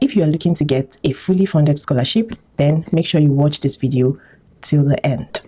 If you are looking to get a fully funded scholarship, then make sure you watch this video till the end.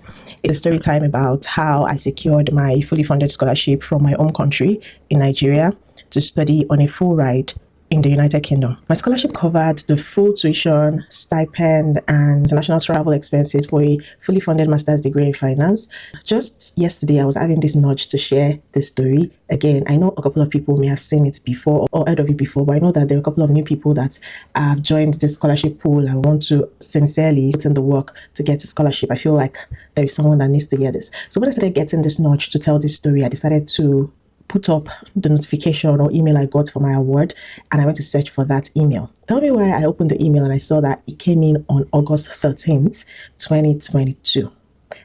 It's a story time about how I secured my fully funded scholarship from my home country in Nigeria to study on a full ride in the United Kingdom. My scholarship covered the full tuition, stipend, and international travel expenses for a fully funded master's degree in finance. Just yesterday, I was having this nudge to share this story. Again, I know a couple of people may have seen it before or heard of it before, but I know that there are a couple of new people that have joined the scholarship pool and want to sincerely put in the work to get a scholarship. I feel like there is someone that needs to hear this. So when I started getting this nudge to tell this story, I decided to put up the notification or email I got for my award, and I went to search for that email. Tell me why I opened the email and I saw that it came in on August 13th, 2022.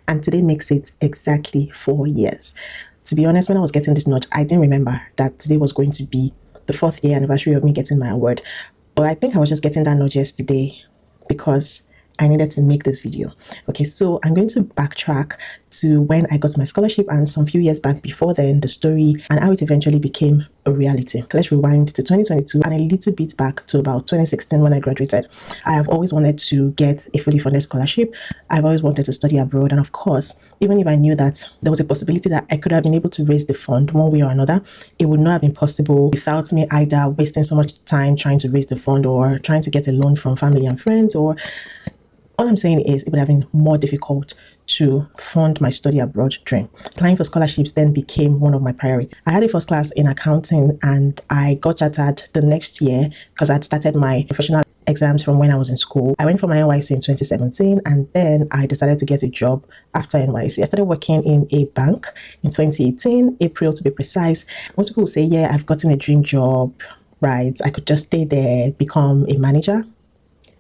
And today makes it exactly 4 years. To be honest, when I was getting this nudge, I didn't remember that today was going to be the 4th year anniversary of me getting my award. But I think I was just getting that nudge yesterday because I needed to make this video. Okay, so I'm going to backtrack to when I got my scholarship and some few years back before then, the story and how it eventually became a reality. Let's rewind to 2022 and a little bit back to about 2016 when I graduated. I have always wanted to get a fully funded scholarship. I've always wanted to study abroad. And of course, even if I knew that there was a possibility that I could have been able to raise the fund one way or another, it would not have been possible without me either wasting so much time trying to raise the fund or trying to get a loan from family and friends, or all I'm saying is it would have been more difficult to fund my study abroad dream. Applying for scholarships then became one of my priorities. I had a first class in accounting and I got chartered the next year because I'd started my professional exams from when I was in school. I went for my NYC in 2017 and then I decided to get a job after NYC. I started working in a bank in 2018, April to be precise. Most people will say, yeah, I've gotten a dream job, right? I could just stay there, become a manager,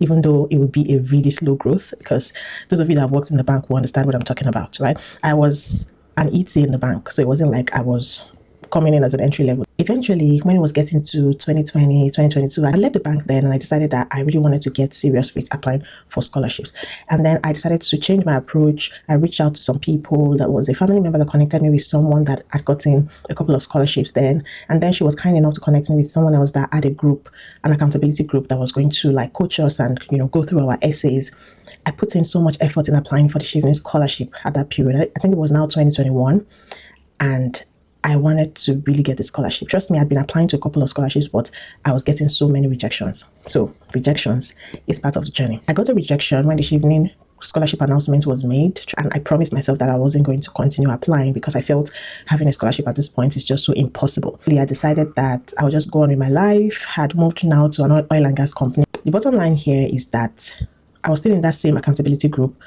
even though it would be a really slow growth, because those of you that have worked in the bank will understand what I'm talking about, right? I was an ET in the bank, so it wasn't like I was coming in as an entry level. Eventually, when it was getting to 2020, 2022, I left the bank then and I decided that I really wanted to get serious with applying for scholarships. And then I decided to change my approach. I reached out to some people. That was a family member that connected me with someone that had gotten a couple of scholarships then. And then she was kind enough to connect me with someone else that had a group, an accountability group that was going to like coach us and, go through our essays. I put in so much effort in applying for the Shivani scholarship at that period. I think it was now 2021. And I wanted to really get the scholarship. Trust me, I'd been applying to a couple of scholarships, but I was getting so many rejections. So rejections is part of the journey. I got a rejection when the Shivani scholarship announcement was made, and I promised myself that I wasn't going to continue applying because I felt having a scholarship at this point is just so impossible. I decided that I would just go on with my life. I had moved now to an oil and gas company. The bottom line here is that I was still in that same accountability group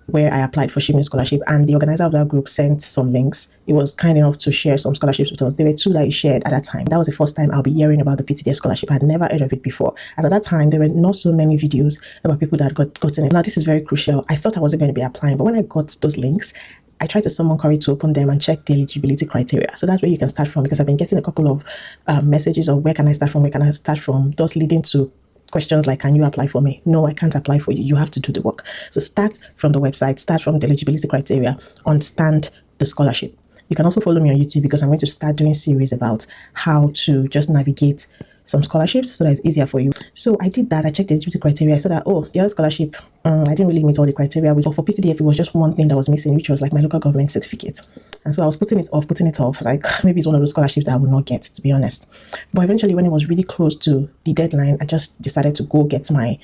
where I applied for Shivani scholarship, and the organizer of that group sent some links. It was kind enough to share some scholarships with us. There were 2 that he shared at that time. That was the first time I'll be hearing about the PTDF scholarship. I had never heard of it before. At that time, there were not so many videos about people that had gotten it. Now, this is very crucial. I thought I wasn't going to be applying, but when I got those links, I tried to summon courage to open them and check the eligibility criteria. So that's where you can start from, because I've been getting a couple of messages of where can I start from, thus leading to questions like, can you apply for me? No, I can't apply for you. You have to do the work. So start from the website, start from the eligibility criteria, understand the scholarship. You can also follow me on YouTube because I'm going to start doing series about how to just navigate some scholarships so that it's easier for you. So I did that. I checked the eligibility criteria. I said that, oh, the other scholarship, I didn't really meet all the criteria. But for PTDF, it was just one thing that was missing, which was like my local government certificate. And so I was putting it off. Like maybe it's one of those scholarships that I would not get, to be honest. But eventually, when it was really close to the deadline, I just decided to go get my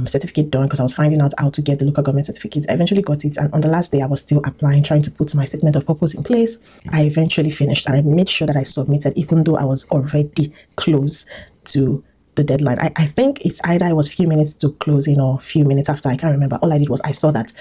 certificate done because I was finding out how to get the local government certificate. I eventually got it, and on the last day I was still applying, trying to put my statement of purpose in place. I eventually finished and I made sure that I submitted, even though I was already close to the deadline. I think it's either I was a few minutes to closing or a few minutes after. I can't remember. All I did was I saw that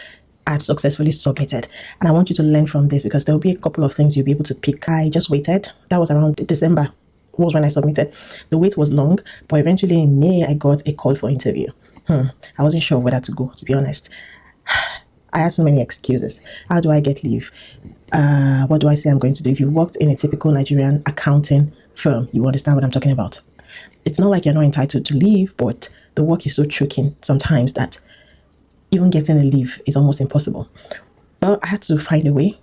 I had successfully submitted, and I want you to learn from this because there will be a couple of things you'll be able to pick. I just waited. That was around December was when I submitted. The wait was long, but eventually in May I got a call for interview. I wasn't sure whether to go, to be honest. I had so many excuses. How do I get leave? What do I say I'm going to do? If you worked in a typical Nigerian accounting firm, you understand what I'm talking about. It's not like you're not entitled to leave, but the work is so choking sometimes that even getting a leave is almost impossible. But I had to find a way.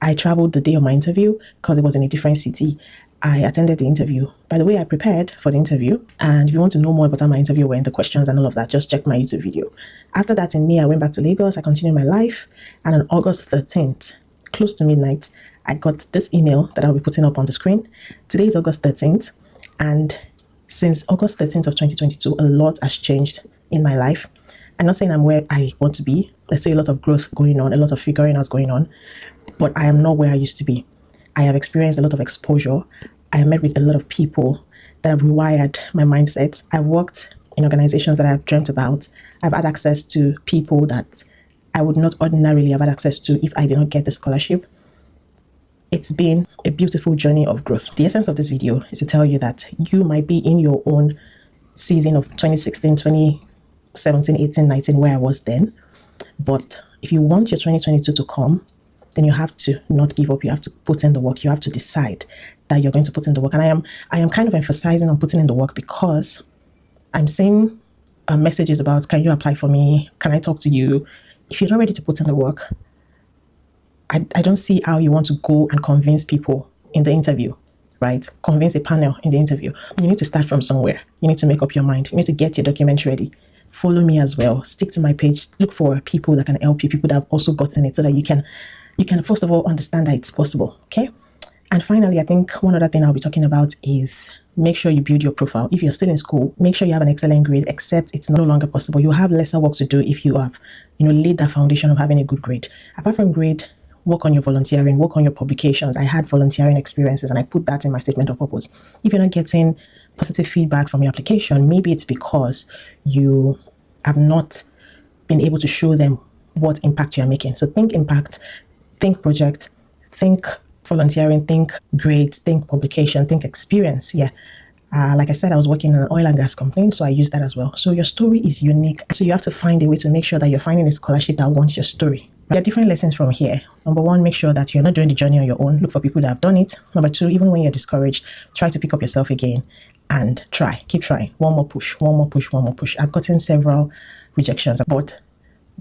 I traveled the day of my interview because it was in a different city. I attended the interview. By the way, I prepared for the interview. And if you want to know more about how my interview went, the questions and all of that, just check my YouTube video. After that, in May, I went back to Lagos. I continued my life. And on August 13th, close to midnight, I got this email that I'll be putting up on the screen. Today is August 13th. And since August 13th of 2022, a lot has changed in my life. I'm not saying I'm where I want to be. There's still a lot of growth going on, a lot of figuring out going on. But I am not where I used to be. I have experienced a lot of exposure. I have met with a lot of people that have rewired my mindset. I've worked in organizations that I've dreamt about. I've had access to people that I would not ordinarily have had access to if I did not get the scholarship. It's been a beautiful journey of growth. The essence of this video is to tell you that you might be in your own season of 2016, 2017, 18, 19, where I was then. But if you want your 2022 to come, then you have to not give up. You have to put in the work. You have to decide that you're going to put in the work. And I am kind of emphasizing on putting in the work because I'm seeing messages about, can you apply for me? Can I talk to you? If you're not ready to put in the work, I don't see how you want to go and convince people in the interview, right? Convince a panel in the interview. You need to start from somewhere. You need to make up your mind. You need to get your document ready. Follow me as well. Stick to my page. Look for people that can help you, people that have also gotten it so that you can first of all understand that it's possible, okay? And finally, I think one other thing I'll be talking about is make sure you build your profile. If you're still in school, make sure you have an excellent grade, except it's no longer possible. You have lesser work to do if you have, laid that foundation of having a good grade. Apart from grade, work on your volunteering, work on your publications. I had volunteering experiences and I put that in my statement of purpose. If you're not getting positive feedback from your application, maybe it's because you have not been able to show them what impact you're making. So think impact, think project, think volunteering, think grades, think publication, think experience. Yeah. Like I said, I was working in an oil and gas company, so I use that as well. So your story is unique. So you have to find a way to make sure that you're finding a scholarship that wants your story. There are different lessons from here. Number one, make sure that you're not doing the journey on your own. Look for people that have done it. Number two, even when you're discouraged, try to pick up yourself again and try. Keep trying. One more push, one more push, one more push. I've gotten several rejections, but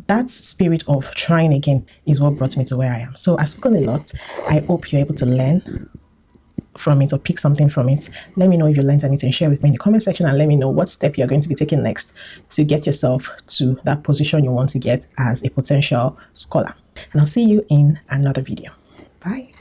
that spirit of trying again is what brought me to where I am. So I've spoken a lot. I hope you're able to learn from it or pick something from it. Let me know if you learned anything. Share with me in the comment section and let me know what step you're going to be taking next to get yourself to that position you want to get as a potential scholar. And I'll see you in another video. Bye.